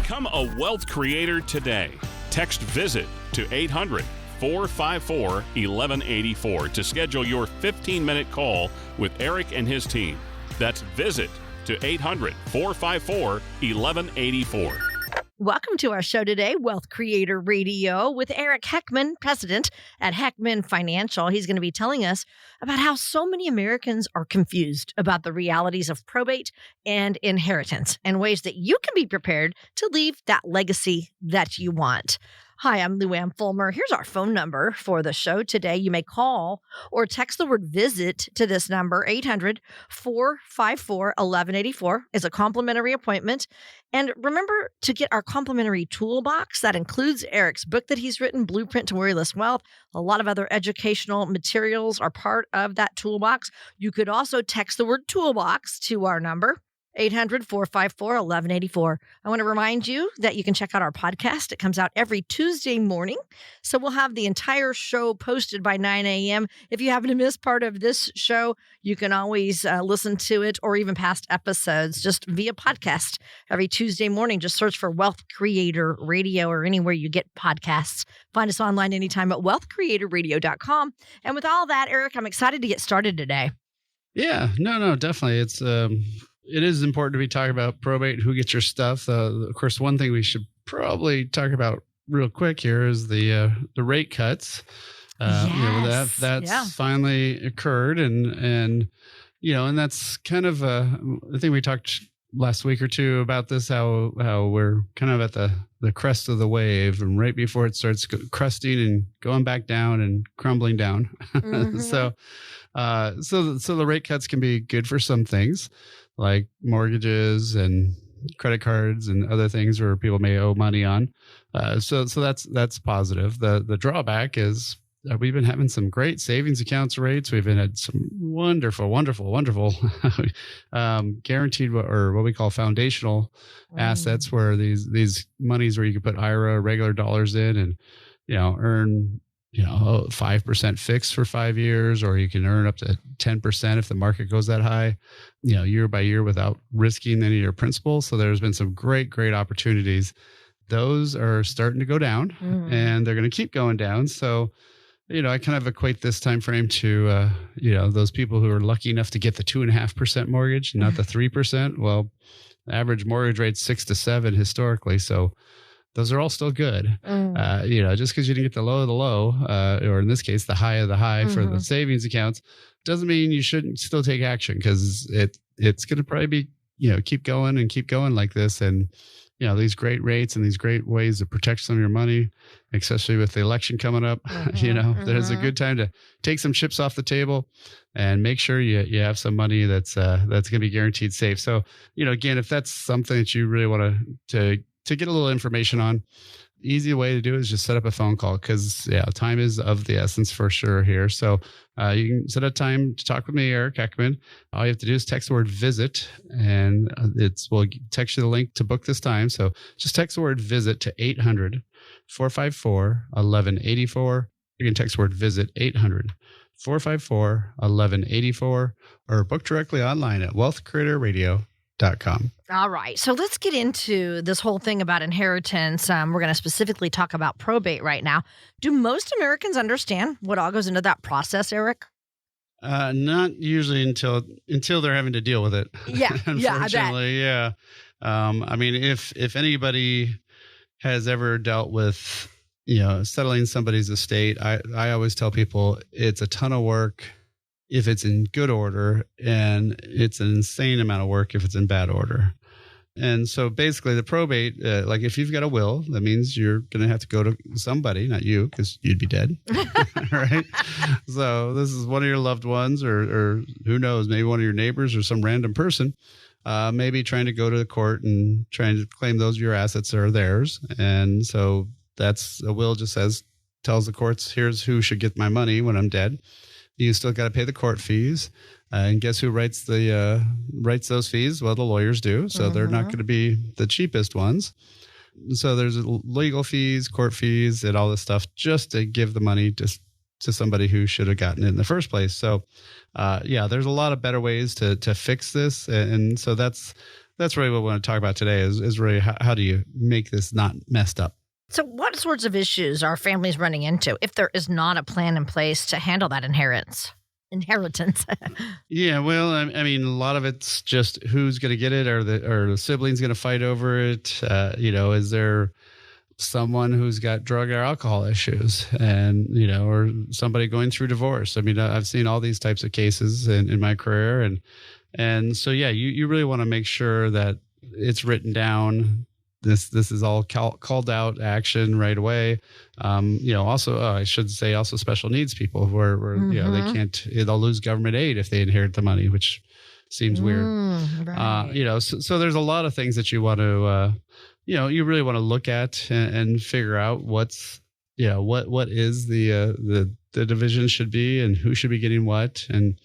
Become a wealth creator today. Text VISIT to 800-454-1184 to schedule your 15-minute call with Eric and his team. That's VISIT to 800-454-1184. Welcome to our show today, Wealth Creator Radio, with Eric Heckman, president at Heckman Financial. He's going to be telling us about how so many Americans are confused about the realities of probate and inheritance and ways that you can be prepared to leave that legacy that you want. Hi, I'm Luann Fulmer. Here's our phone number for the show today. You may call or text the word VISIT to this number, 800-454-1184. It's a complimentary appointment. And remember to get our complimentary toolbox that includes Eric's book that he's written, Blueprint to Worryless Wealth. A lot of other educational materials are part of that toolbox. You could also text the word toolbox to our number, 800-454-1184. I want to remind you that you can check out our podcast. It comes out every Tuesday morning. So we'll have the entire show posted by 9 a.m. If you happen to miss part of this show, you can always listen to it or even past episodes just via podcast every Tuesday morning. Just search for Wealth Creator Radio or anywhere you get podcasts. Find us online anytime at wealthcreatorradio.com. And with all that, Eric, I'm excited to get started today. Yeah, no, definitely. It is important to be talking about probate, who gets your stuff. Of course, one thing we should probably talk about real quick here is the rate cuts. That's finally occurred, and that's kind of I think we talked last week or two about this, how we're kind of at the crest of the wave, and right before it starts crusting and going back down and crumbling down. Mm-hmm. So the rate cuts can be good for some things, like mortgages and credit cards and other things where people may owe money on. So that's positive. The drawback is we've been having some great savings accounts rates. We've had some wonderful guaranteed or what we call foundational assets, where these monies where you can put IRA, regular dollars in, and earn 5% fixed for 5 years, or you can earn up to 10% if the market goes that high, year by year without risking any of your principal. So there's been some great opportunities. Those are starting to go down, and they're going to keep going down. So, I kind of equate this time frame to, those people who are lucky enough to get the 2.5% mortgage, not the 3%. Well, the average mortgage rate's 6 to 7 historically. So those are all still good. Just because you didn't get the low of the low, or in this case, the high of the high for the savings accounts, doesn't mean you shouldn't still take action, because it's going to probably be, keep going like this. And, these great rates and these great ways to protect some of your money, especially with the election coming up, there's a good time to take some chips off the table and make sure you have some money that's going to be guaranteed safe. So, again, if that's something that you really want to get a little information on, easy way to do it is just set up a phone call, because time is of the essence for sure here. So you can set a time to talk with me, Eric Heckman. All you have to do is text the word VISIT, and we'll text you the link to book this time. So just text the word VISIT to 800-454-1184. You can text the word VISIT 800-454-1184, or book directly online at wealthcreatorradio.com. All right. So let's get into this whole thing about inheritance. We're going to specifically talk about probate right now. Do most Americans understand what all goes into that process, Eric? Not usually until they're having to deal with it. Yeah. Unfortunately. Yeah. I mean, if anybody has ever dealt with, settling somebody's estate, I always tell people it's a ton of work if it's in good order, and it's an insane amount of work if it's in bad order. And so basically the probate, like if you've got a will, that means you're going to have to go to somebody, not you, because you'd be dead. Right? So this is one of your loved ones, or who knows, maybe one of your neighbors or some random person, maybe trying to go to the court and trying to claim those your assets are theirs. And so that's a will just tells the courts, here's who should get my money when I'm dead. You still got to pay the court fees. And guess who writes those fees? Well, the lawyers do. So they're not going to be the cheapest ones. So there's legal fees, court fees, and all this stuff just to give the money to somebody who should have gotten it in the first place. So, there's a lot of better ways to fix this. And so that's that's really what we want to talk about today is really how do you make this not messed up? So what sorts of issues are families running into if there is not a plan in place to handle that inheritance? Yeah, well, I mean, a lot of it's just who's going to get it. Are the siblings going to fight over it? Is there someone who's got drug or alcohol issues and, or somebody going through divorce? I mean, I've seen all these types of cases in my career. And so, yeah, you really want to make sure that it's written down. This is all called out action right away. Also, I should say also special needs people where they can't, they'll lose government aid if they inherit the money, which seems weird. Right. So there's a lot of things that you want to, you really want to look at and figure out what is the division should be and who should be getting what. And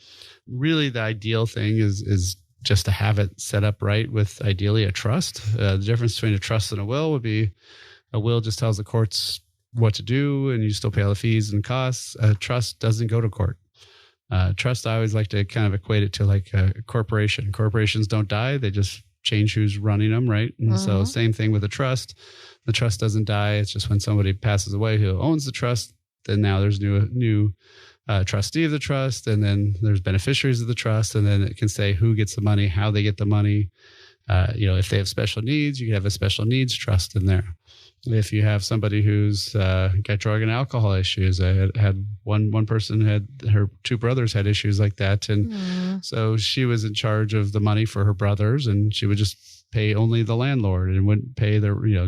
really the ideal thing is just to have it set up right with ideally a trust. The difference between a trust and a will would be a will just tells the courts what to do and you still pay all the fees and costs. A trust doesn't go to court. Trust, I always like to kind of equate it to like a corporation. Corporations don't die. They just change who's running them, right? And so same thing with a trust. The trust doesn't die. It's just when somebody passes away who owns the trust, then now there's new trustee of the trust, and then there's beneficiaries of the trust, and then it can say who gets the money, how they get the money. If they have special needs, you can have a special needs trust in there. If you have somebody who's got drug and alcohol issues, I had one person had her two brothers had issues like that, and so she was in charge of the money for her brothers, and she would just pay only the landlord and wouldn't pay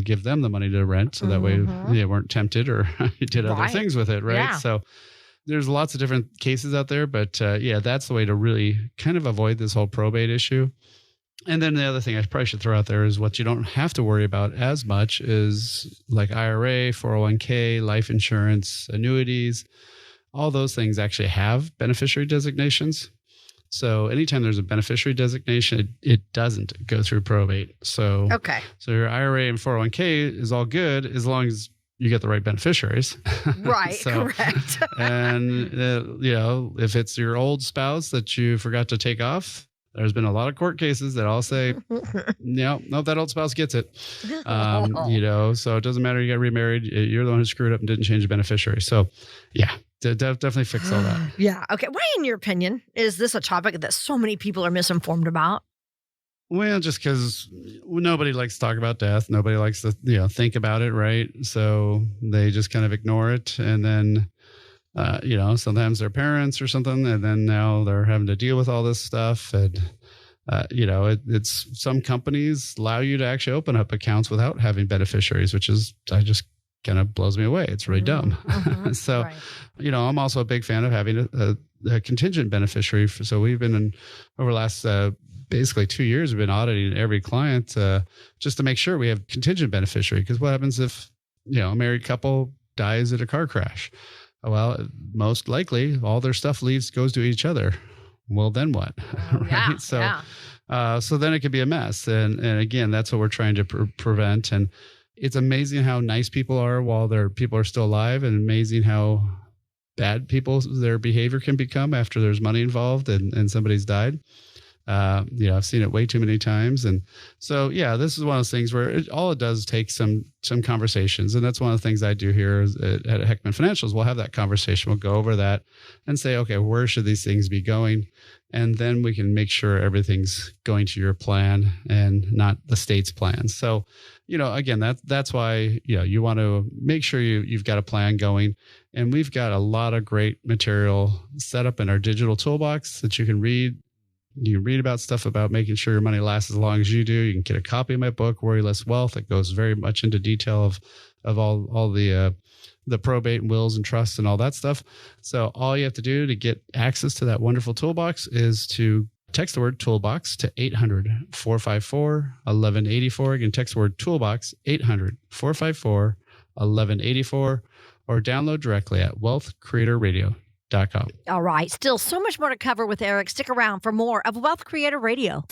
give them the money to rent, so that way they weren't tempted or did other things with it, right? Yeah. So there's lots of different cases out there, but that's the way to really kind of avoid this whole probate issue. And then the other thing I probably should throw out there is what you don't have to worry about as much is like IRA, 401k, life insurance, annuities. All those things actually have beneficiary designations. So anytime there's a beneficiary designation, it doesn't go through probate. So your IRA and 401k is all good as long as you get the right beneficiaries. Right, correct. And, if it's your old spouse that you forgot to take off, there's been a lot of court cases that all say, no, that old spouse gets it. So it doesn't matter. You got remarried. You're the one who screwed up and didn't change the beneficiary. So yeah, definitely fix all that. Yeah. Okay. Why, in your opinion, is this a topic that so many people are misinformed about? Well, just because nobody likes to talk about death. Nobody likes to, think about it, right? So they just kind of ignore it. And then, sometimes they're parents or something, and then now they're having to deal with all this stuff. And, it's some companies allow you to actually open up accounts without having beneficiaries, which just kind of blows me away. It's really dumb. So, right. I'm also a big fan of having a contingent beneficiary. So we've been over the last, basically 2 years, we've been auditing every client just to make sure we have contingent beneficiary. Because what happens if, a married couple dies at a car crash? Well, most likely all their stuff goes to each other. Well, then what? Right. So then it could be a mess. And again, that's what we're trying to prevent. And it's amazing how nice people are while people are still alive, and amazing how bad their behavior can become after there's money involved and somebody's died. I've seen it way too many times. And so, this is one of those things where all it does take some conversations. And that's one of the things I do here at Heckman Financials. We'll have that conversation. We'll go over that and say, okay, where should these things be going? And then we can make sure everything's going to your plan and not the state's plan. So, again, that's why, you want to make sure you've got a plan going. And we've got a lot of great material set up in our digital toolbox that you can read. You can read about stuff about making sure your money lasts as long as you do. You can get a copy of my book, Worry Less Wealth. That goes very much into detail of all the probate and wills and trusts and all that stuff. So all you have to do to get access to that wonderful toolbox is to text the word toolbox to 800-454-1184. Again, text the word toolbox, 800-454-1184, or download directly at wealthcreatorradio.com. All right. Still so much more to cover with Eric. Stick around for more of Wealth Creator Radio.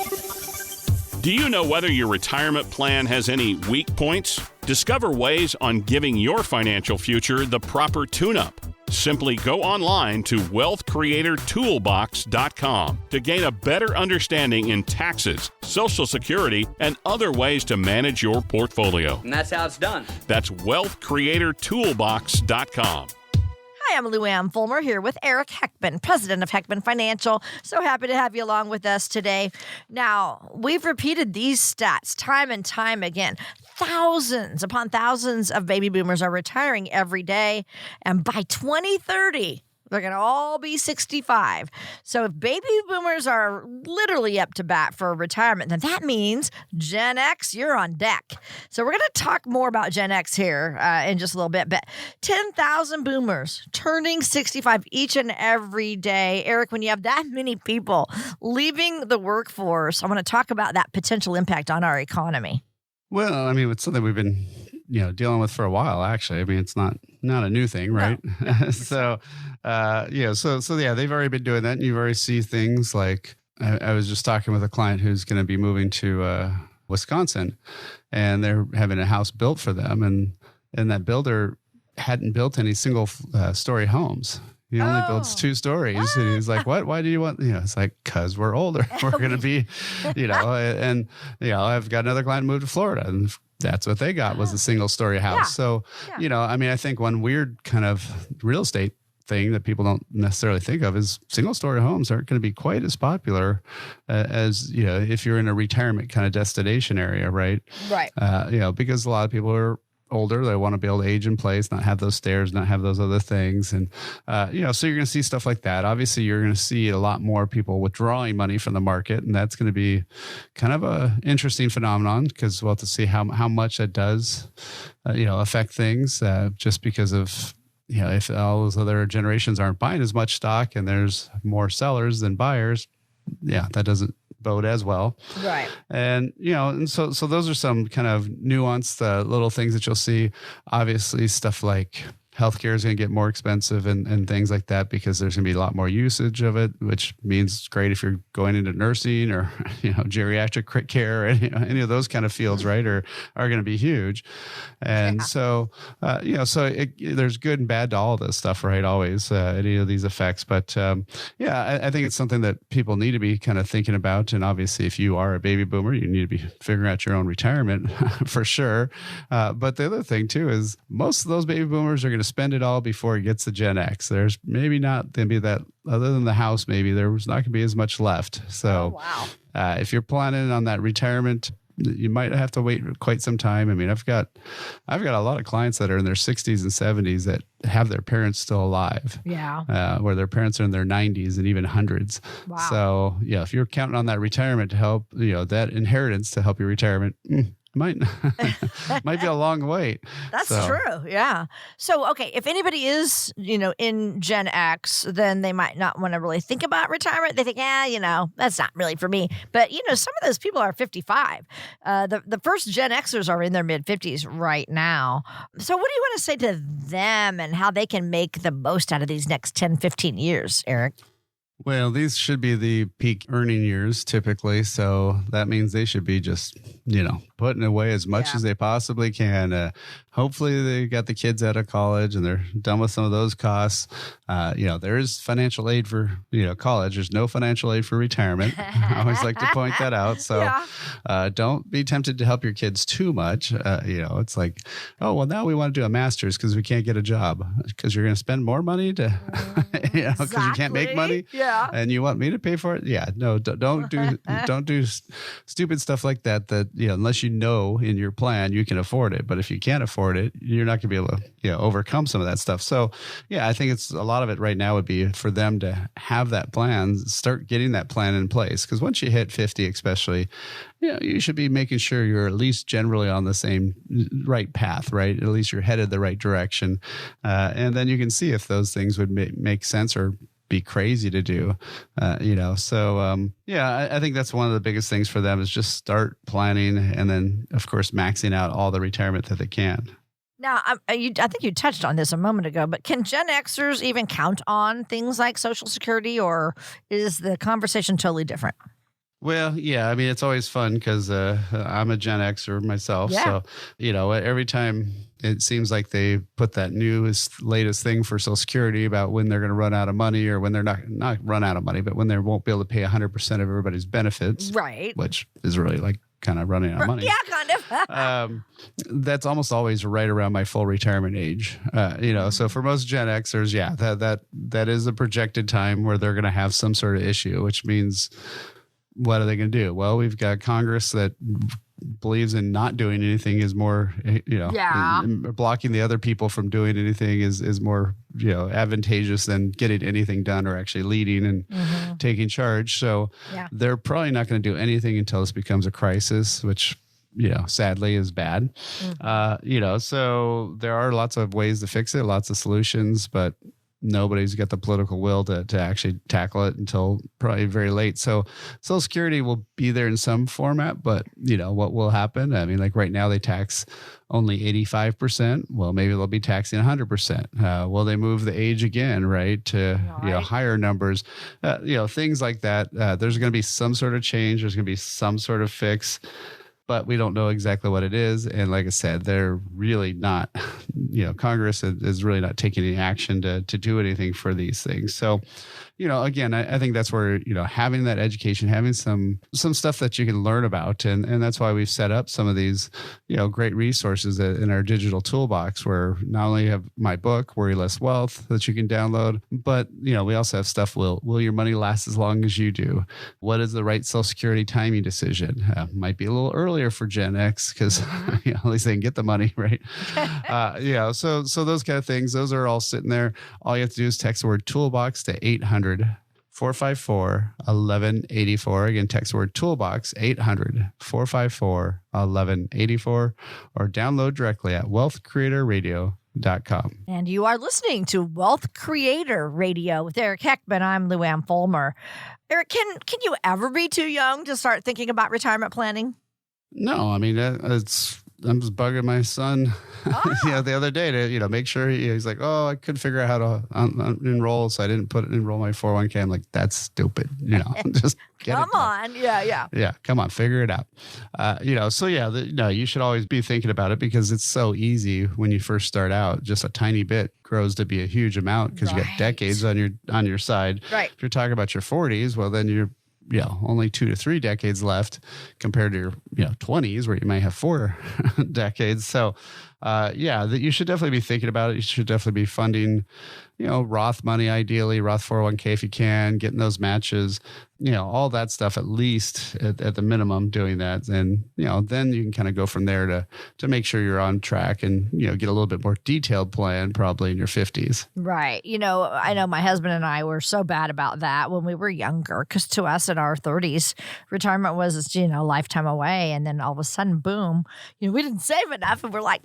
Do you know whether your retirement plan has any weak points? Discover ways on giving your financial future the proper tune-up. Simply go online to wealthcreatortoolbox.com to gain a better understanding in taxes, Social Security, and other ways to manage your portfolio. And that's how it's done. That's wealthcreatortoolbox.com. Hi, I'm Lou Ann Fulmer here with Eric Heckman, president of Heckman Financial. So happy to have you along with us today. Now, we've repeated these stats time and time again. Thousands upon thousands of baby boomers are retiring every day. And by 2030, they're going to all be 65. So if baby boomers are literally up to bat for retirement, then that means Gen X, you're on deck. So we're going to talk more about Gen X here in just a little bit. But 10,000 boomers turning 65 each and every day. Eric, when you have that many people leaving the workforce, I want to talk about that potential impact on our economy. Well, I mean, it's something we've been, dealing with for a while, actually. I mean, it's not a new thing, right? No. So they've already been doing that. And you've already see things like, I was just talking with a client who's going to be moving to Wisconsin, and they're having a house built for them. And that builder hadn't built any single story homes. He only builds 2 stories. What? And he's like, what? Why do you want, it's like, because we're older. We're going to be, and I've got another client moved to Florida, and that's what they got was a single story house. Yeah. So, I think one weird kind of real estate thing that people don't necessarily think of is single story homes aren't going to be quite as popular as, if you're in a retirement kind of destination area, right? Right. Because a lot of people are older, they want to be able to age in place, not have those stairs, not have those other things. And, so you're going to see stuff like that. Obviously, you're going to see a lot more people withdrawing money from the market. And that's going to be kind of a interesting phenomenon because we'll have to see how much that does, affect things just because of, if all those other generations aren't buying as much stock and there's more sellers than buyers, that doesn't bode as well. Right. And, and so those are some kind of nuanced little things that you'll see. Obviously, stuff like healthcare is going to get more expensive and things like that because there's going to be a lot more usage of it, which means it's great if you're going into nursing or, geriatric care or any of those kind of fields, right, are going to be huge. And so, there's good and bad to all this stuff, right, always, any of these effects. But, I think it's something that people need to be kind of thinking about. And obviously, if you are a baby boomer, you need to be figuring out your own retirement for sure. But the other thing, too, is most of those baby boomers are going to spend it all before it gets to Gen X. There's maybe not going to be that, other than the house, maybe there's not going to be as much left. So if you're planning on that retirement, you might have to wait quite some time. I mean, I've got a lot of clients that are in their 60s and 70s that have their parents still alive. Yeah. Where their parents are in their 90s and even hundreds. Wow. So, if you're counting on that retirement to help, that inheritance to help your retirement, might be a long wait. That's true. Yeah. So, okay, if anybody is, in Gen X, then they might not want to really think about retirement. They think, that's not really for me. But, some of those people are 55. The first Gen Xers are in their mid-50s right now. So what do you want to say to them and how they can make the most out of these next 10, 15 years, Eric? Well, these should be the peak earning years typically. So that means they should be just, putting away as much as they possibly can. Hopefully they got the kids out of college and they're done with some of those costs. There is financial aid for, college. There's no financial aid for retirement. I always like to point that out. So don't be tempted to help your kids too much. It's like, oh, well, now we want to do a master's because we can't get a job because you're going to spend more money to, because you can't make money. Yeah. And you want me to pay for it? Yeah. No, don't do stupid stuff like that, unless in your plan you can afford it. But if you can't afford it, you're not going to be able to, overcome some of that stuff. So, I think it's a lot of it right now would be for them to have that plan, start getting that plan in place. Because once you hit 50, especially, you should be making sure you're at least generally on the same right path, right? At least you're headed the right direction. And then you can see if those things would make sense or be crazy to do, So, I think that's one of the biggest things for them is just start planning and then, of course, maxing out all the retirement that they can. Now, I think you touched on this a moment ago, but can Gen Xers even count on things like Social Security, or is the conversation totally different? Well, yeah, I mean, it's always fun because I'm a Gen Xer myself. Yeah. So, every time it seems like they put that latest thing for Social Security about when they're going to run out of money, or when they're not run out of money, but when they won't be able to pay 100% of everybody's benefits. Right. Which is really like kind of running out of money. Yeah, kind of. That's almost always right around my full retirement age. So for most Gen Xers, yeah, that is a projected time where they're going to have some sort of issue, which means, what are they going to do? Well, we've got Congress that believes in not doing anything is more, blocking the other people from doing anything is more, advantageous than getting anything done or actually leading and taking charge. So they're probably not going to do anything until this becomes a crisis, which, sadly is bad. So there are lots of ways to fix it, lots of solutions, but nobody's got the political will to actually tackle it until probably very late. So Social Security will be there in some format, but what will happen? I mean, like right now they tax only 85%. Well, maybe they'll be taxing 100%. Will they move the age again, right? To, higher numbers, things like that. There's going to be some sort of change. There's going to be some sort of fix, but we don't know exactly what it is. And like I said, they're really not, Congress is really not taking any action to do anything for these things. So, again, I think that's where, having that education, having some stuff that you can learn about. And that's why we've set up some of these, great resources in our digital toolbox, where not only have my book, Worry Less Wealth, that you can download, but, we also have stuff. Will your money last as long as you do? What is the right Social Security timing decision? Might be a little earlier for Gen X because at least they can get the money, right? So those kind of things, those are all sitting there. All you have to do is text the word toolbox to 800-454-1184. Again, text the word toolbox, 800-454-1184, or download directly at wealthcreatorradio.com. And you are listening to Wealth Creator Radio with Eric Heckman. I'm Luann Fulmer. Eric, can you ever be too young to start thinking about retirement planning? No, I mean, I'm just bugging my son, the other day to, make sure he's like, oh, I couldn't figure out how to enroll, so I didn't enroll my 401k. I'm like, that's stupid. Just get Come on. Yeah. Yeah. Come on, figure it out. You should always be thinking about it, because it's so easy when you first start out. Just a tiny bit grows to be a huge amount, because you got decades on your side. Right. If you're talking about your 40s, well, then you're only 2 to 3 decades left compared to your 20s, where you may have 4 decades. So that you should definitely be thinking about it. You should definitely be funding Roth money, ideally Roth 401k if you can, getting those matches, all that stuff, at least at the minimum, doing that. And, then you can kind of go from there to make sure you're on track and, get a little bit more detailed plan probably in your 50s. Right. I know my husband and I were so bad about that when we were younger, because to us in our 30s, retirement was, lifetime away. And then all of a sudden, boom, we didn't save enough, and we're like,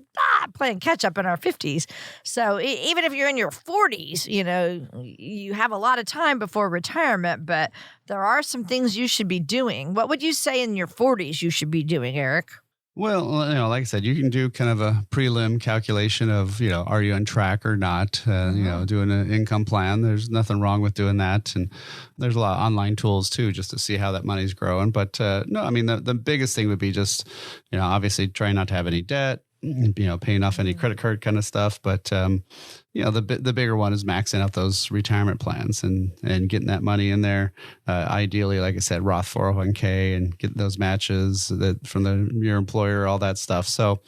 playing catch up in our 50s. So even if you're in your 40s, you have a lot of time before retirement, but there are some things you should be doing. What would you say in your 40s you should be doing, Eric? Well, like I said, you can do kind of a prelim calculation of, are you on track or not? Doing an income plan. There's nothing wrong with doing that. And there's a lot of online tools too, just to see how that money's growing. But no, I mean, the biggest thing would be just, obviously trying not to have any debt, paying off any credit card kind of stuff. But, the bigger one is maxing out those retirement plans and getting that money in there. Ideally, like I said, Roth 401k, and getting those matches from your employer, all that stuff. So,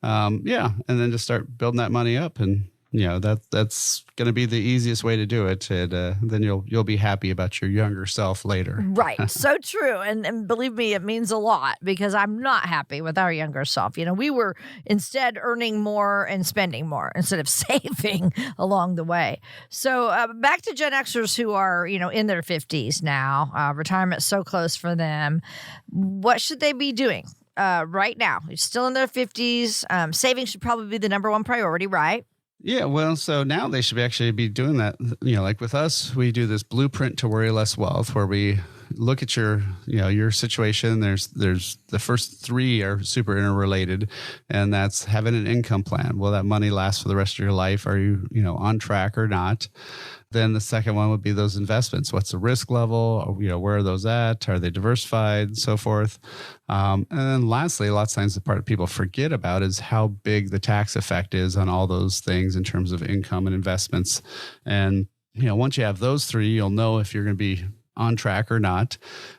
and then just start building that money up, and that's going to be the easiest way to do it. And then you'll be happy about your younger self later. Right. So true. And believe me, it means a lot, because I'm not happy with our younger self. We were instead earning more and spending more instead of saving along the way. So back to Gen Xers who are, in their 50s now. Retirement's so close for them. What should they be doing right now? Still in their 50s. Saving should probably be the number one priority, right? Yeah, well, so now they should actually be doing that. Like with us, we do this blueprint to worry less wealth, where we look at your situation. There's the first three are super interrelated, and that's having an income plan. Will that money last for the rest of your life? Are you on track or not? Then the second one would be those investments. What's the risk level? Where are those at? Are they diversified and so forth? And then lastly, a lot of times the part people forget about is how big the tax effect is on all those things in terms of income and investments. And, once you have those three, you'll know if you're going to be on track or not.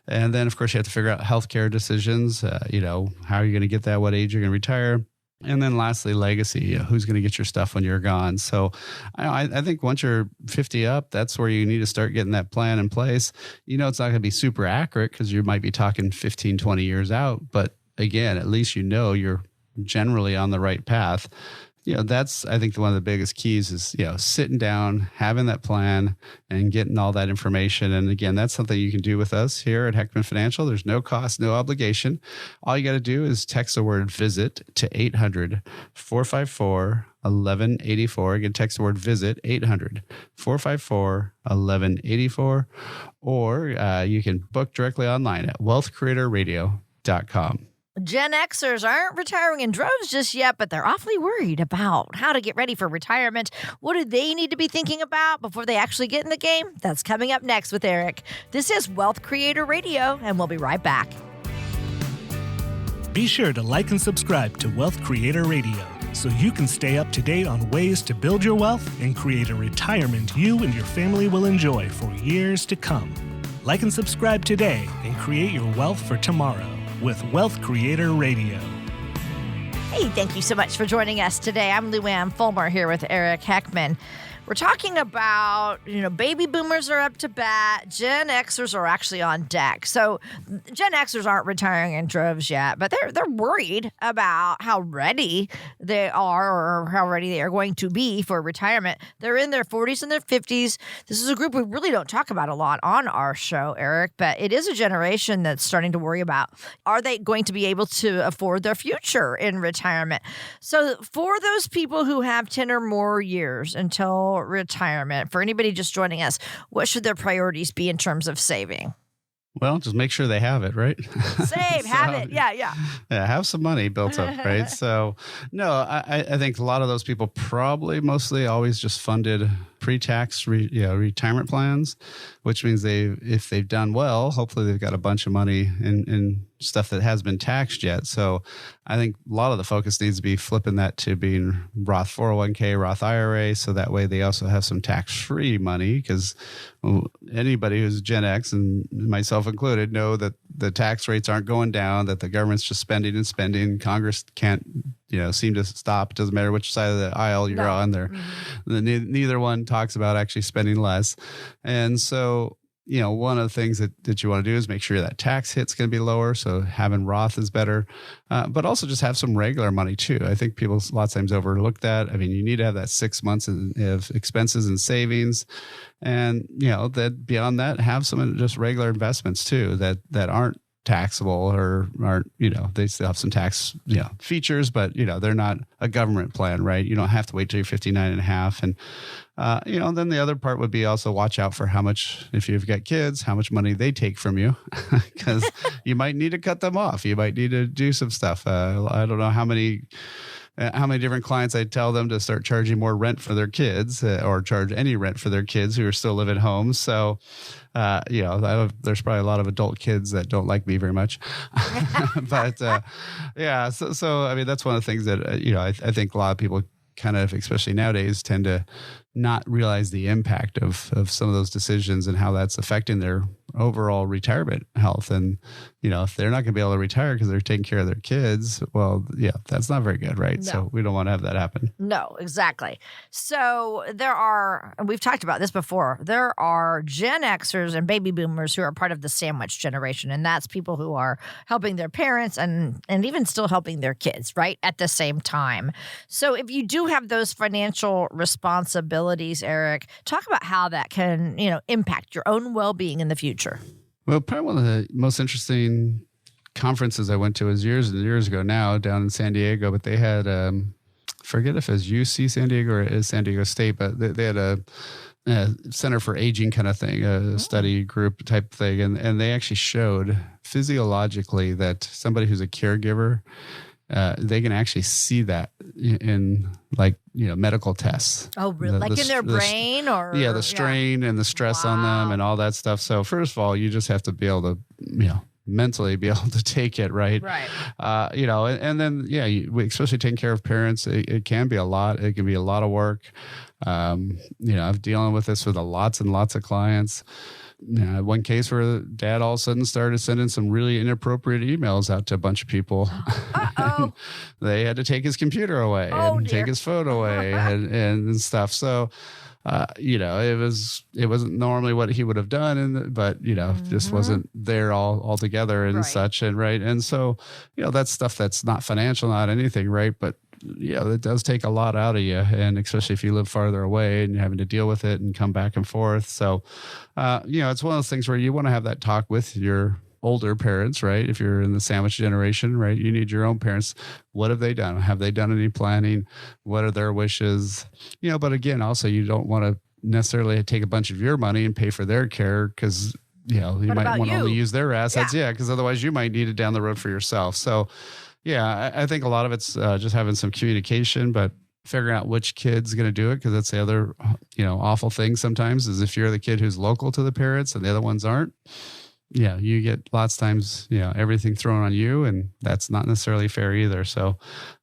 And then, of course, you have to figure out healthcare decisions. How are you going to get that? What age you're going to retire? And then lastly, legacy. Who's going to get your stuff when you're gone? So I think once you're 50 up, that's where you need to start getting that plan in place. It's not going to be super accurate because you might be talking 15, 20 years out. But again, at least you're generally on the right path. That's, I think, one of the biggest keys is, sitting down, having that plan and getting all that information. And again, that's something you can do with us here at Heckman Financial. There's no cost, no obligation. All you got to do is text the word visit to 800-454-1184. Again, text the word visit, 800-454-1184. Or you can book directly online at wealthcreatorradio.com. Gen Xers aren't retiring in droves just yet, but they're awfully worried about how to get ready for retirement. What do they need to be thinking about before they actually get in the game? That's coming up next with Eric. This is Wealth Creator Radio, and we'll be right back. Be sure to like and subscribe to Wealth Creator Radio so you can stay up to date on ways to build your wealth and create a retirement you and your family will enjoy for years to come. Like and subscribe today and create your wealth for tomorrow with Wealth Creator Radio. Hey, thank you so much for joining us today. I'm Luann Fulmer here with Eric Heckman. We're talking about, baby boomers are up to bat. Gen Xers are actually on deck. So Gen Xers aren't retiring in droves yet, but they're worried about how ready they are or how ready they are going to be for retirement. They're in their 40s and their 50s. This is a group we really don't talk about a lot on our show, Eric, but it is a generation that's starting to worry about, are they going to be able to afford their future in retirement? So for those people who have 10 or more years until retirement, for anybody just joining us, what should their priorities be in terms of saving? Well, just make sure they have it, right? Save, have it. Yeah. Yeah, have some money built up, right? So, no, I think a lot of those people probably mostly always just funded pre-tax retirement plans, which means if they've done well, hopefully they've got a bunch of money in stuff that has been taxed yet. So I think a lot of the focus needs to be flipping that to being Roth 401k, Roth IRA. So that way they also have some tax-free money, because anybody who's Gen X, and myself included, know that the tax rates aren't going down, that the government's just spending and spending. Congress can't seem to stop. It doesn't matter which side of the aisle you're on there. Mm-hmm. Neither one talks about actually spending less. And so, one of the things that you want to do is make sure that tax hit's going to be lower. So having Roth is better, but also just have some regular money too. I think people a lot of times overlook that. I mean, you need to have that 6 months of expenses and savings. And, that beyond that, have some just regular investments too that aren't taxable or aren't, they still have some tax, features, but, they're not a government plan, right? You don't have to wait till you're 59 and a half. And, then the other part would be also watch out for how much, if you've got kids, how much money they take from you, because you might need to cut them off. You might need to do some stuff. I don't know how many different clients I tell them to start charging more rent for their kids or charge any rent for their kids who are still living home. So, there's probably a lot of adult kids that don't like me very much, but yeah. So I mean, that's one of the things that, I think a lot of people kind of, especially nowadays, tend to not realize the impact of some of those decisions and how that's affecting their overall retirement health. And, if they're not going to be able to retire because they're taking care of their kids, well, yeah, that's not very good, right? No. So we don't want to have that happen. No, exactly. So and we've talked about this before, there are Gen Xers and baby boomers who are part of the sandwich generation. And that's people who are helping their parents and even still helping their kids, right, at the same time. So if you do have those financial responsibilities, Eric, talk about how that can, impact your own well-being in the future. Well, probably one of the most interesting conferences I went to was years and years ago now down in San Diego, but they had, forget if it was UC San Diego or it is San Diego State, but they had Center for Aging kind of thing, a study group type thing. And they actually showed physiologically that somebody who's a caregiver, they can actually see that in medical tests. Oh, really? Like in their brain or? Yeah, the strain and the stress on them and all that stuff. So first of all, you just have to be able to, mentally be able to take it, right? Right. And then, especially taking care of parents, it can be a lot. It can be a lot of work. I'm dealing with this with lots and lots of clients. One case where dad all of a sudden started sending some really inappropriate emails out to a bunch of people. And they had to take his computer away and take his phone away and stuff. So, it wasn't normally what he would have done, but just wasn't there all together and such. And right. And so, that's stuff that's not financial, not anything. Right. But it does take a lot out of you. And especially if you live farther away and you're having to deal with it and come back and forth. So, it's one of those things where you want to have that talk with your older parents, right? If you're in the sandwich generation, right? You need your own parents. What have they done? Have they done any planning? What are their wishes? But again, also you don't want to necessarily take a bunch of your money and pay for their care because, you might want to only use their assets. Yeah. Because otherwise you might need it down the road for yourself. So I think a lot of it's just having some communication, but figuring out which kid's going to do it. Cause that's the other, awful thing sometimes is if you're the kid who's local to the parents and the other ones aren't, you get lots of times, everything thrown on you, and that's not necessarily fair either. So,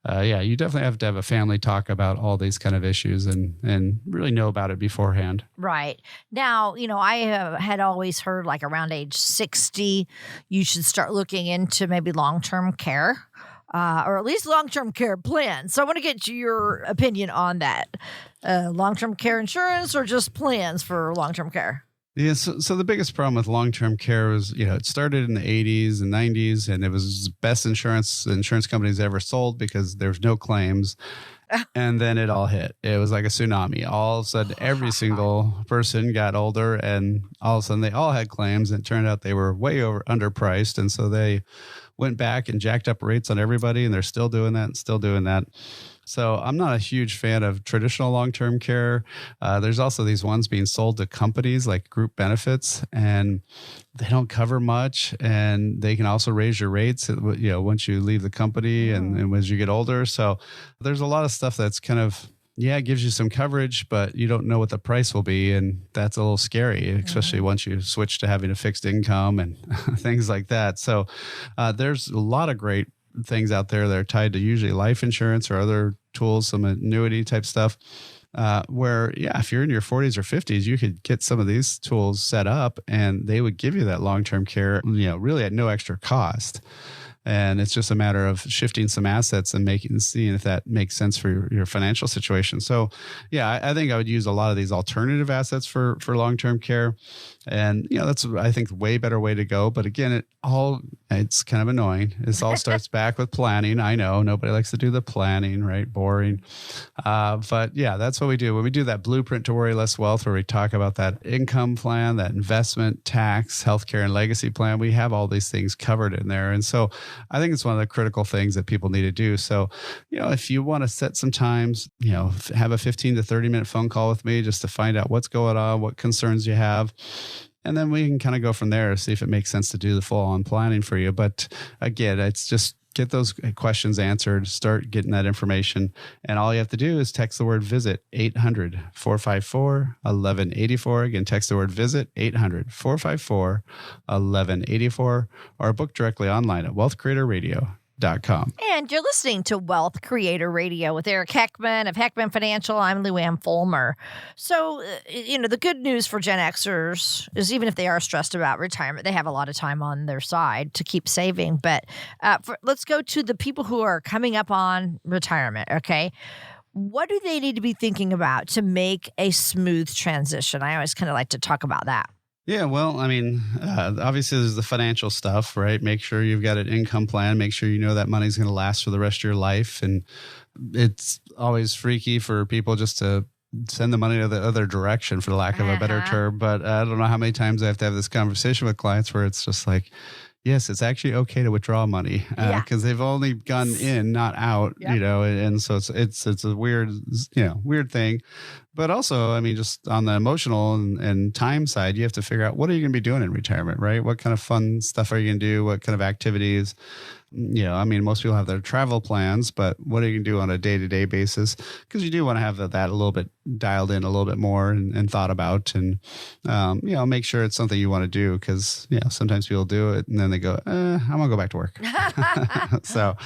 you definitely have to have a family talk about all these kind of issues and really know about it beforehand. Right. Now, I had always heard like around age 60, you should start looking into maybe long-term care. Or at least long-term care plans. So I want to get your opinion on that. Long-term care insurance or just plans for long-term care? Yeah, so the biggest problem with long-term care was, it started in the 80s and 90s, and it was the best insurance companies ever sold because there's no claims. And then it all hit. It was like a tsunami. All of a sudden, every single person got older, and all of a sudden they all had claims, and it turned out they were way underpriced. And so they went back and jacked up rates on everybody, and they're still doing that and still doing that. So I'm not a huge fan of traditional long-term care. There's also these ones being sold to companies like group benefits, and they don't cover much, and they can also raise your rates, once you leave the company and as you get older. So there's a lot of stuff that's kind of, it gives you some coverage, but you don't know what the price will be. And that's a little scary, especially once you switch to having a fixed income and things like that. So there's a lot of great things out there that are tied to usually life insurance or other tools, some annuity type stuff, where, if you're in your 40s or 50s, you could get some of these tools set up and they would give you that long-term care, really at no extra cost. And it's just a matter of shifting some assets and seeing if that makes sense for your financial situation. So, I think I would use a lot of these alternative assets for long-term care. And, that's, I think, way better way to go. But again, it's kind of annoying. This all starts back with planning. I know nobody likes to do the planning, right? Boring. But that's what we do. When we do that blueprint to worry less wealth, where we talk about that income plan, that investment, tax, healthcare, and legacy plan, we have all these things covered in there. And so I think it's one of the critical things that people need to do. So, if you want to set some times, have a 15 to 30 minute phone call with me just to find out what's going on, what concerns you have. And then we can kind of go from there, see if it makes sense to do the full on planning for you. But again, it's just get those questions answered, start getting that information. And all you have to do is text the word visit 800-454-1184. Again, text the word visit 800-454-1184 or book directly online at wealthcreatorradio.com. And you're listening to Wealth Creator Radio with Eric Heckman of Heckman Financial. I'm Luann Fulmer. So, the good news for Gen Xers is even if they are stressed about retirement, they have a lot of time on their side to keep saving. But let's go to the people who are coming up on retirement, okay? What do they need to be thinking about to make a smooth transition? I always kind of like to talk about that. Yeah, well, obviously there's the financial stuff, right? Make sure you've got an income plan. Make sure you know that money's going to last for the rest of your life. And it's always freaky for people just to send the money to the other direction, for the lack of a better term. But I don't know how many times I have to have this conversation with clients where it's just like, yes, it's actually okay to withdraw money because they've only gone in, not out, and so it's a weird, weird thing. But also, I mean, just on the emotional and time side, you have to figure out what are you going to be doing in retirement, right? What kind of fun stuff are you going to do? What kind of activities? I mean, most people have their travel plans, but what are you going to do on a day-to-day basis? Because you do want to have that a little bit dialed in a little bit more and thought about and, make sure it's something you want to do because, sometimes people do it and then they go, I'm going to go back to work. So,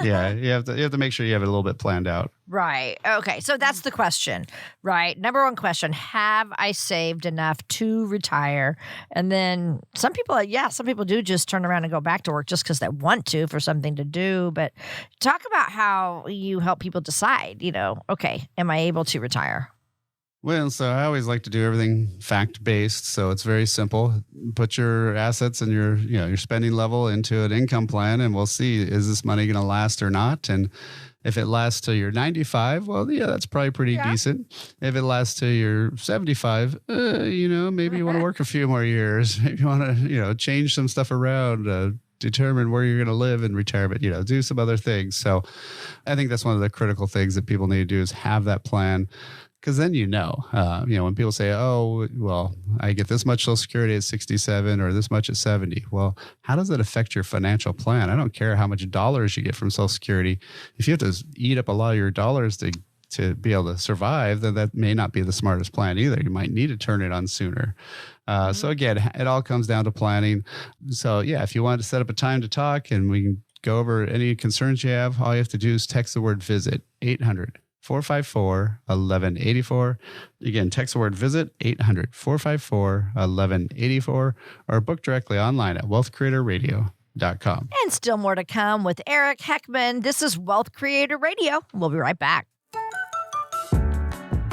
you have to make sure you have it a little bit planned out. Right. Okay. So that's the question, right? Number one question, have I saved enough to retire? And then some people do just turn around and go back to work just because they want to for something to do. But talk about how you help people decide, okay, am I able to retire? Well, so I always like to do everything fact-based. So it's very simple. Put your assets and your spending level into an income plan and we'll see, is this money going to last or not? And if it lasts till you're 95, well, that's probably pretty decent. If it lasts till you're 75, maybe you want to work a few more years. Maybe you want to, change some stuff around, determine where you're going to live in retirement, do some other things. So I think that's one of the critical things that people need to do is have that plan. Because then when people say, oh, well, I get this much Social Security at 67 or this much at 70. Well, how does that affect your financial plan? I don't care how much dollars you get from Social Security. If you have to eat up a lot of your dollars to be able to survive, then that may not be the smartest plan either. You might need to turn it on sooner. So again, it all comes down to planning. So if you wanted to set up a time to talk and we can go over any concerns you have, all you have to do is text the word VISIT, 800-454-1184. Again, text the word VISIT, 800-454-1184, or book directly online at wealthcreatorradio.com. And still more to come with Eric Heckman. This is Wealth Creator Radio. We'll be right back.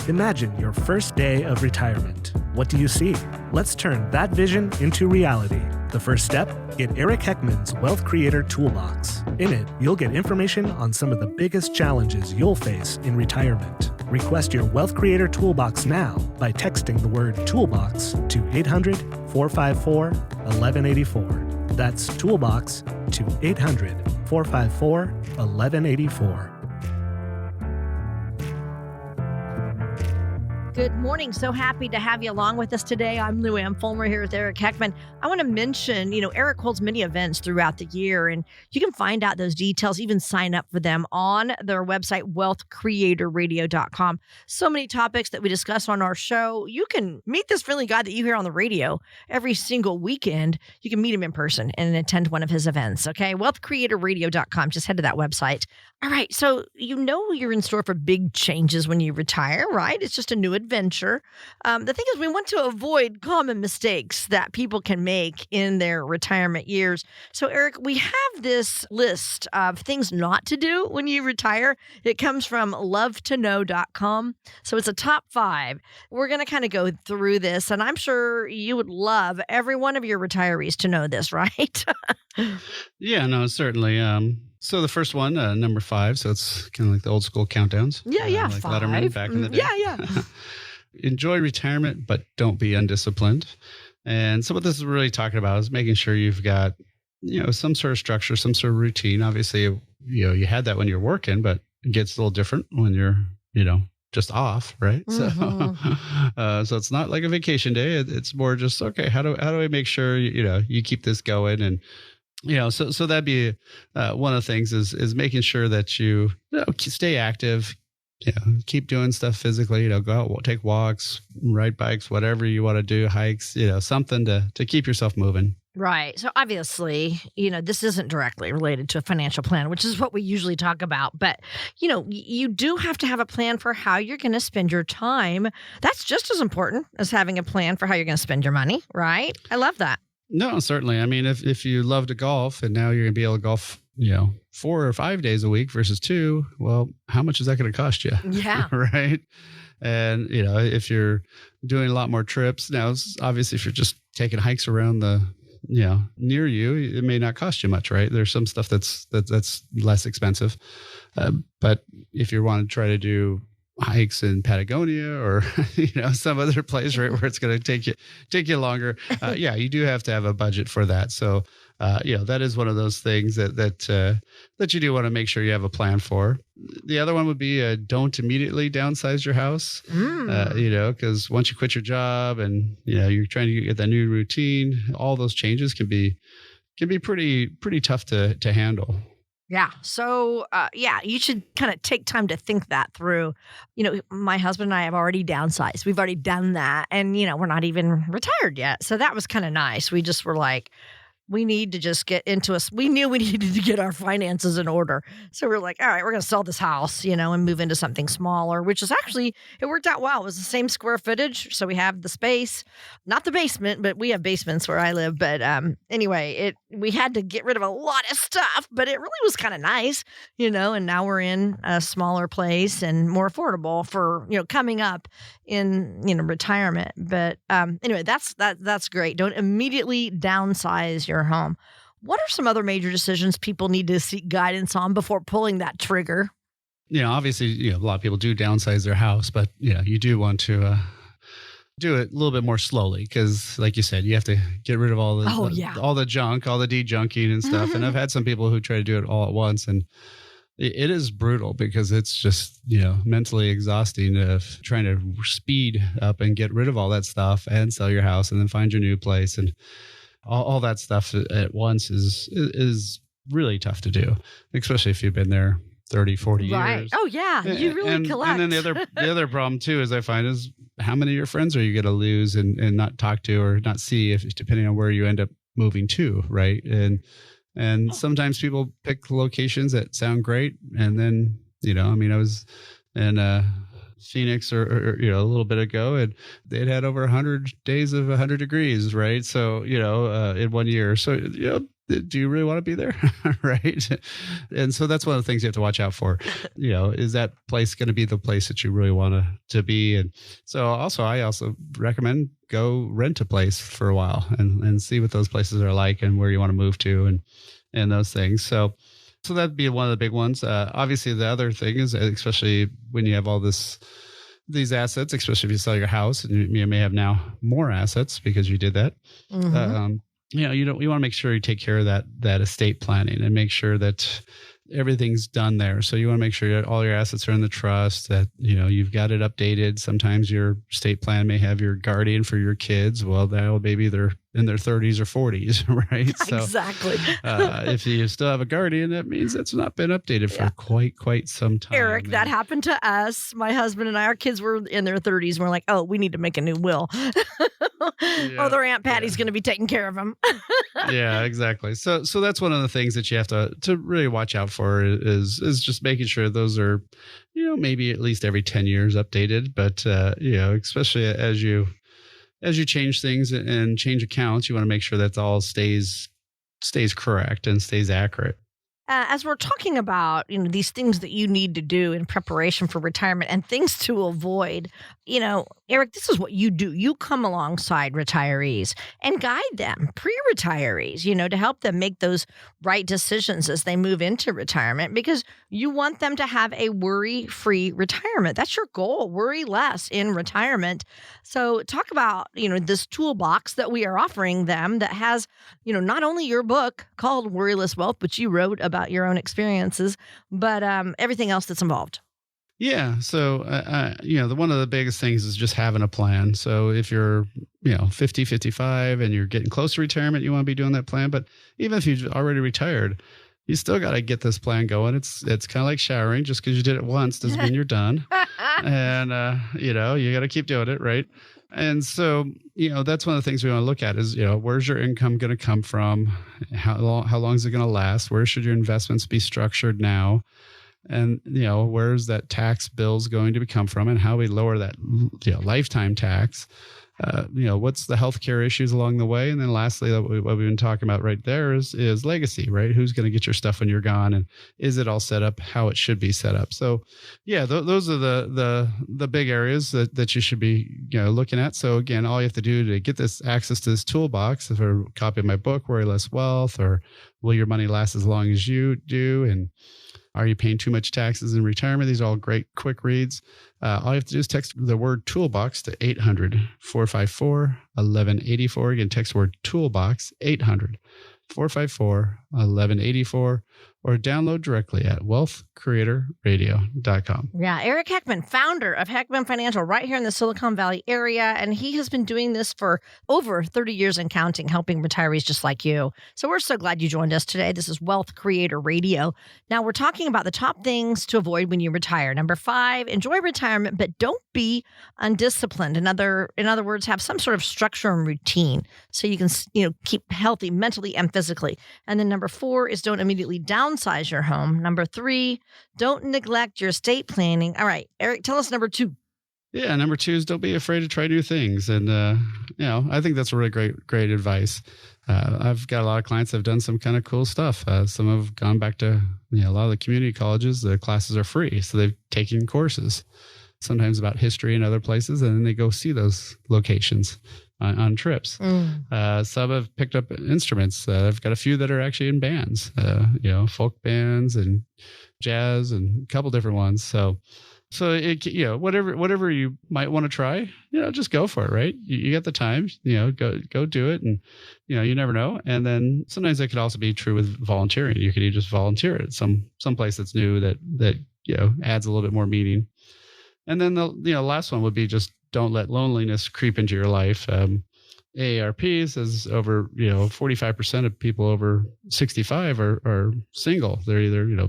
Imagine your first day of retirement. What do you see? Let's turn that vision into reality. The first step, get Eric Heckman's Wealth Creator Toolbox. In it, you'll get information on some of the biggest challenges you'll face in retirement. Request your Wealth Creator Toolbox now by texting the word Toolbox to 800-454-1184. That's Toolbox to 800-454-1184. Good morning. So happy to have you along with us today. I'm Lou Ann Fulmer here with Eric Heckman. I want to mention, Eric holds many events throughout the year, and you can find out those details, even sign up for them on their website, wealthcreatorradio.com. So many topics that we discuss on our show. You can meet this friendly guy that you hear on the radio every single weekend. You can meet him in person and attend one of his events, okay? wealthcreatorradio.com. Just head to that website. All right. So you're in store for big changes when you retire, right? It's just a new adventure. The thing is, we want to avoid common mistakes that people can make in their retirement years. So, Eric, we have this list of things not to do when you retire. It comes from lovetoknow.com. So it's a top 5. We're going to kind of go through this, and I'm sure you would love every one of your retirees to know this, right? Yeah, no, certainly. So the first one, number 5, so it's kind of like the old school countdowns. Yeah, like 5. Letterman back in the day. Yeah. Enjoy retirement, but don't be undisciplined. And so what this is really talking about is making sure you've got, some sort of structure, some sort of routine. Obviously, you had that when you're working, but it gets a little different when you're, just off, right? Mm-hmm. So it's not like a vacation day. It's more just, okay, how do I make sure, you keep this going? And, so that'd be one of the things is making sure that you stay active, keep doing stuff physically, go out, take walks, ride bikes, whatever you want to do, hikes, something to keep yourself moving. Right. So obviously, this isn't directly related to a financial plan, which is what we usually talk about. But, you do have to have a plan for how you're going to spend your time. That's just as important as having a plan for how you're going to spend your money, right? I love that. No, certainly. I mean, if you love to golf and now you're going to be able to golf, 4 or 5 days a week versus 2, well, how much is that going to cost you? Yeah. Right. And, if you're doing a lot more trips now, obviously if you're just taking hikes around near you, it may not cost you much, right? There's some stuff that's less expensive. But if you want to try to do hikes in Patagonia or some other place, right, where it's going to take you longer. You do have to have a budget for that. So that is one of those things that you do want to make sure you have a plan for. The other one would be don't immediately downsize your house. Because once you quit your job and you're trying to get that new routine, all those changes can be pretty tough to handle. Yeah. So, you should kind of take time to think that through. My husband and I have already downsized. We've already done that. And, we're not even retired yet. So that was kind of nice. We just were like, we need to just get into we knew we needed to get our finances in order. So we're like, all right, we're going to sell this house, and move into something smaller, which is actually, it worked out well. It was the same square footage. So we have the space, not the basement, but we have basements where I live. But anyway, we had to get rid of a lot of stuff, but it really was kind of nice, and now we're in a smaller place and more affordable for, coming up in, retirement. But anyway, that's great. Don't immediately downsize your home. What are some other major decisions people need to seek guidance on before pulling that trigger? Obviously, a lot of people do downsize their house, but you do want to do it a little bit more slowly because, like you said, you have to get rid of all the junk, all the de-junking and stuff. And I've had some people who try to do it all at once, and it is brutal because it's just, mentally exhausting of trying to speed up and get rid of all that stuff and sell your house and then find your new place. And all that stuff at once is really tough to do, especially if you've been there 30, 40 years. Oh, yeah. You really collect. And then the other problem, too, is I find is how many of your friends are you going to lose and not talk to or not see depending on where you end up moving to, right? And sometimes people pick locations that sound great. And then, I was in Phoenix or a little bit ago, and they'd had over 100 days of 100 degrees, right? So, in 1 year. So, do you really want to be there? Right. And so that's one of the things you have to watch out for. Is that place going to be the place that you really want to be? And so I also recommend go rent a place for a while and see what those places are like and where you want to move to and those things. So that'd be one of the big ones. Obviously, the other thing is, especially when you have all these assets, especially if you sell your house and you may have now more assets because you did that. Mm-hmm. You want to make sure you take care of that estate planning and make sure that everything's done there. So you want to make sure all your assets are in the trust, that, you've got it updated. Sometimes your estate plan may have your guardian for your kids. Well, maybe they're in their 30s or 40s, right? So, exactly. If you still have a guardian, that means it's not been updated for quite some time. Eric, that happened to us. My husband and I, our kids were in their 30s. And we're like, oh, we need to make a new will. Their Aunt Patty's going to be taking care of them. Yeah, exactly. So that's one of the things that you have to really watch out for is just making sure those are, maybe at least every 10 years updated. But, especially as you change things and change accounts, you want to make sure that all stays correct and stays accurate. As we're talking about, these things that you need to do in preparation for retirement and things to avoid, Eric, this is what you do. You come alongside retirees and guide them, pre-retirees, to help them make those right decisions as they move into retirement, because you want them to have a worry-free retirement. That's your goal, worry less in retirement. So talk about, this toolbox that we are offering them that has, not only your book called Worryless Wealth, which you wrote about your own experiences, but everything else that's involved. Yeah. So, one of the biggest things is just having a plan. So if you're, 50, 55 and you're getting close to retirement, you want to be doing that plan. But even if you've already retired, you still got to get this plan going. It's kind of like showering. Just because you did it once doesn't mean you're done. And, you got to keep doing it. Right. And so, that's one of the things we want to look at is, where's your income going to come from? How long is it going to last? Where should your investments be structured now? And, where's that tax bills going to come from and how we lower that, lifetime tax? What's the healthcare issues along the way? And then lastly, what we've been talking about right there is legacy, right? Who's going to get your stuff when you're gone? And is it all set up how it should be set up? So yeah, those are the big areas that you should be, looking at. So again, all you have to do to get this access to this toolbox is a copy of my book, Worryless Wealth, or Will Your Money Last as Long as You Do? And Are you paying too much taxes in retirement? These are all great quick reads. All you have to do is text the word toolbox to 800-454-1184. Again, text the word toolbox, 800-454-1184, or download directly at wealthcreatorradio.com. Yeah, Eric Heckman, founder of Heckman Financial right here in the Silicon Valley area. And he has been doing this for over 30 years and counting, helping retirees just like you. So we're so glad you joined us today. This is Wealth Creator Radio. Now we're talking about the top things to avoid when you retire. Number 5, enjoy retirement, but don't be undisciplined. In other words, have some sort of structure and routine so you can, keep healthy mentally and physically. And then number 4 is don't immediately downsize your home. Number 3, don't neglect your estate planning. All right, Eric, tell us number 2. Yeah, number 2 is don't be afraid to try new things. And, I think that's really great advice. I've got a lot of clients that have done some kind of cool stuff. Some have gone back to, a lot of the community colleges. The classes are free. So they've taken courses, sometimes about history and other places, and then they go see those locations on trips. Some have picked up instruments. I've got a few that are actually in bands, folk bands and jazz and a couple different ones. So whatever you might want to try, just go for it, right? You got the time, go do it. And, you never know. And then sometimes it could also be true with volunteering. You could just volunteer at some place that's new that adds a little bit more meaning. And then the last one would be just don't let loneliness creep into your life. AARP says over 45% of people over 65 are single. They're either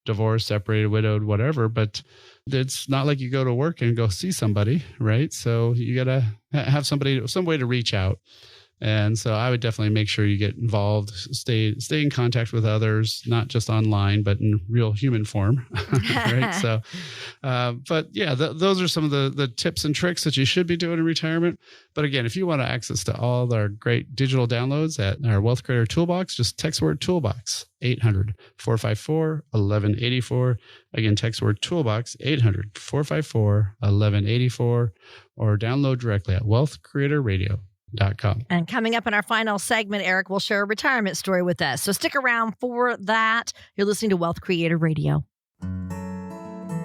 divorced, separated, widowed, whatever. But it's not like you go to work and go see somebody, right? So you got to have some way to reach out. And so I would definitely make sure you get involved, stay in contact with others, not just online, but in real human form, right? So, but yeah, those are some of the tips and tricks that you should be doing in retirement. But again, if you want access to all our great digital downloads at our Wealth Creator Toolbox, just text word toolbox, 800-454-1184. Again, text word toolbox, 800-454-1184, or download directly at wealthcreatorradio.com. And coming up in our final segment, Eric will share a retirement story with us. So stick around for that. You're listening to Wealth Creator Radio.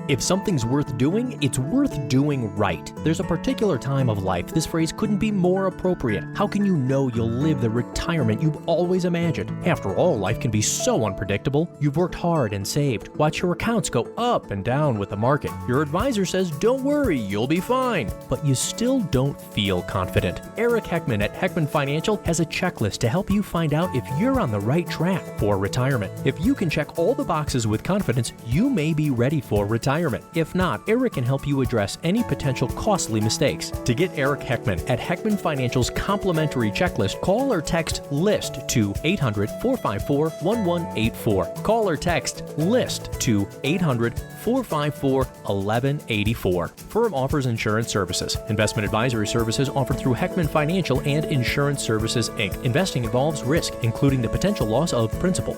If something's worth doing, it's worth doing right. There's a particular time of life this phrase couldn't be more appropriate. How can you know you'll live the retirement you've always imagined? After all, life can be so unpredictable. You've worked hard and saved. Watch your accounts go up and down with the market. Your advisor says, don't worry, you'll be fine. But you still don't feel confident. Eric Heckman at Heckman Financial has a checklist to help you find out if you're on the right track for retirement. If you can check all the boxes with confidence, you may be ready for retirement. If not, Eric can help you address any potential costly mistakes. To get Eric Heckman at Heckman Financial's complimentary checklist, call or text LIST to 800-454-1184. Call or text LIST to 800-454-1184. Firm offers insurance services. Investment advisory services offered through Heckman Financial and Insurance Services, Inc. Investing involves risk, including the potential loss of principal.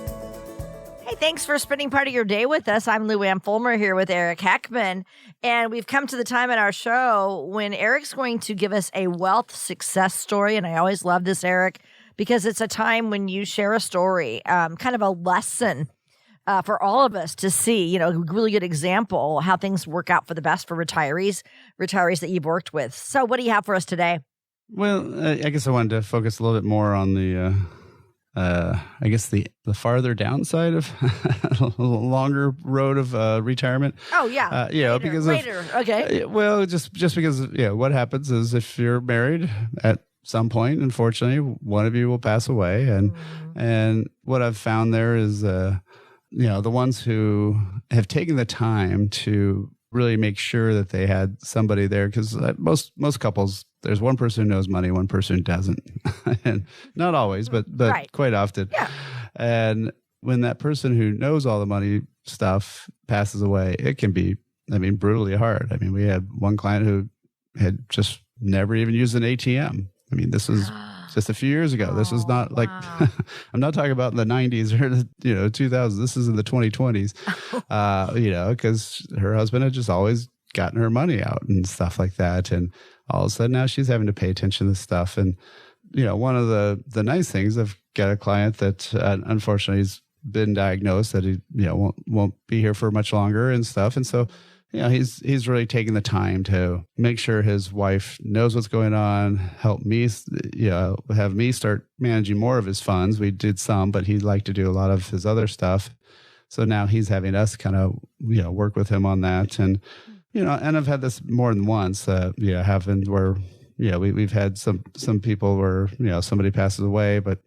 Hey, thanks for spending part of your day with us. I'm Lou Ann Fulmer here with Eric Heckman, and we've come to the time in our show when Eric's going to give us a wealth success story, and I always love this, Eric, because it's a time when you share a story, kind of a lesson for all of us to see, a really good example how things work out for the best for retirees that you've worked with. So what do you have for us today? Well, I guess I wanted to focus a little bit more on the farther downside of a longer road of retirement. Oh yeah, okay. Well, just because what happens is if you're married at some point, unfortunately, one of you will pass away, and what I've found there is the ones who have taken the time to really make sure that they had somebody there, because most couples, there's one person who knows money, one person who doesn't. And not always, but right. Quite often. Yeah. And when that person who knows all the money stuff passes away, it can be, brutally hard. We had one client who had just never even used an ATM. this was just a few years ago. This was not like, I'm not talking about in the 90s or 2000s. This is in the 2020s, because her husband had just always gotten her money out and stuff like that. And all of a sudden now she's having to pay attention to this stuff. And, one of the nice things, I've got a client that unfortunately is been diagnosed that he won't be here for much longer and stuff. And so he's really taking the time to make sure his wife knows what's going on, help me, have me start managing more of his funds. We did some, but he'd like to do a lot of his other stuff. So now he's having us kind of, work with him on that. And, and I've had this more than once, happened where, we've had some people where, somebody passes away, but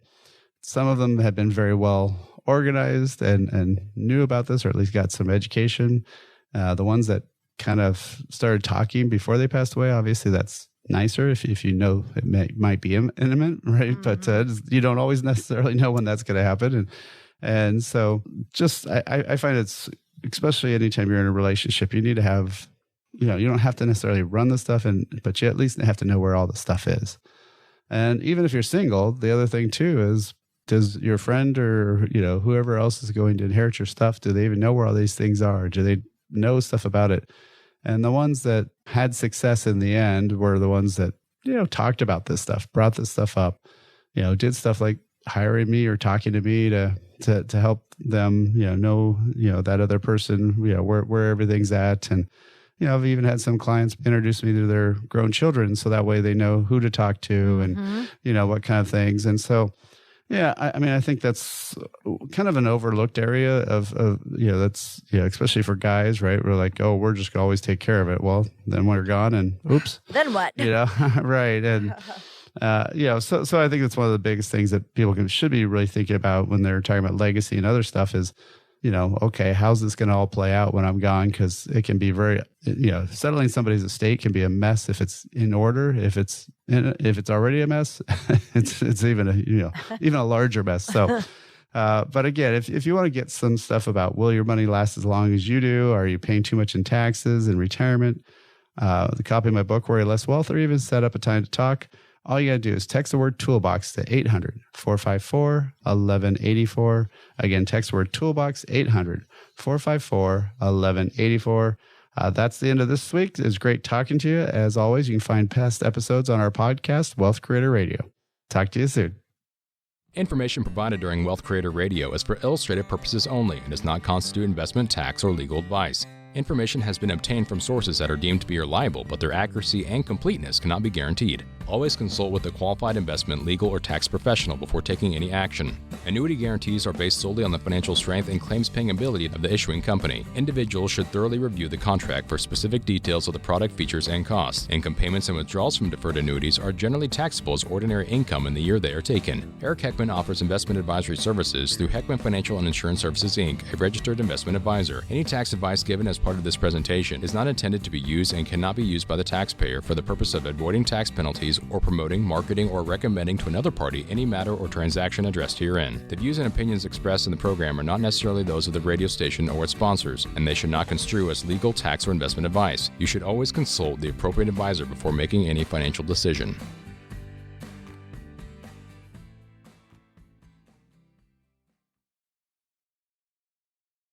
some of them have been very well organized and knew about this, or at least got some education. The ones that kind of started talking before they passed away, obviously that's nicer if you know it might be imminent, right? Mm-hmm. But you don't always necessarily know when that's going to happen. And so just, I find it's, especially anytime you're in a relationship, you need to have, you don't have to necessarily run the stuff, but you at least have to know where all the stuff is. And even if you're single, the other thing too is, does your friend or, whoever else is going to inherit your stuff, do they even know where all these things are? Do they know stuff about it? And the ones that had success in the end were the ones that, talked about this stuff, brought this stuff up, did stuff like hiring me or talking to me to help them, know, that other person, where everything's at. And, I've even had some clients introduce me to their grown children, so that way they know who to talk to and, what kind of things. And so, yeah, I think that's kind of an overlooked area of that's, especially for guys, right? We're like, oh, we're just going to always take care of it. Well, then when you're gone and oops. Then what? Right. And, so I think that's one of the biggest things that people should be really thinking about when they're talking about legacy and other stuff is, okay, how's this going to all play out when I'm gone? Because it can be very, settling somebody's estate can be a mess if it's in order. If it's already a mess, it's even a larger mess. So, but again, if you want to get some stuff about will your money last as long as you do? Are you paying too much in taxes and retirement? The copy of my book, Worry Less Wealth, or even set up a time to talk. All you got to do is text the word toolbox to 800-454-1184. Again, text the word toolbox, 800-454-1184. That's the end of this week. It was great talking to you. As always, you can find past episodes on our podcast, Wealth Creator Radio. Talk to you soon. Information provided during Wealth Creator Radio is for illustrative purposes only and does not constitute investment, tax, or legal advice. Information has been obtained from sources that are deemed to be reliable, but their accuracy and completeness cannot be guaranteed. Always consult with a qualified investment, legal, or tax professional before taking any action. Annuity guarantees are based solely on the financial strength and claims-paying ability of the issuing company. Individuals should thoroughly review the contract for specific details of the product features and costs. Income payments and withdrawals from deferred annuities are generally taxable as ordinary income in the year they are taken. Eric Heckman offers investment advisory services through Heckman Financial and Insurance Services, Inc., a registered investment advisor. Any tax advice given as part of this presentation is not intended to be used and cannot be used by the taxpayer for the purpose of avoiding tax penalties or promoting, marketing, or recommending to another party any matter or transaction addressed herein. The views and opinions expressed in the program are not necessarily those of the radio station or its sponsors, and they should not construe as legal, tax, or investment advice. You should always consult the appropriate advisor before making any financial decision.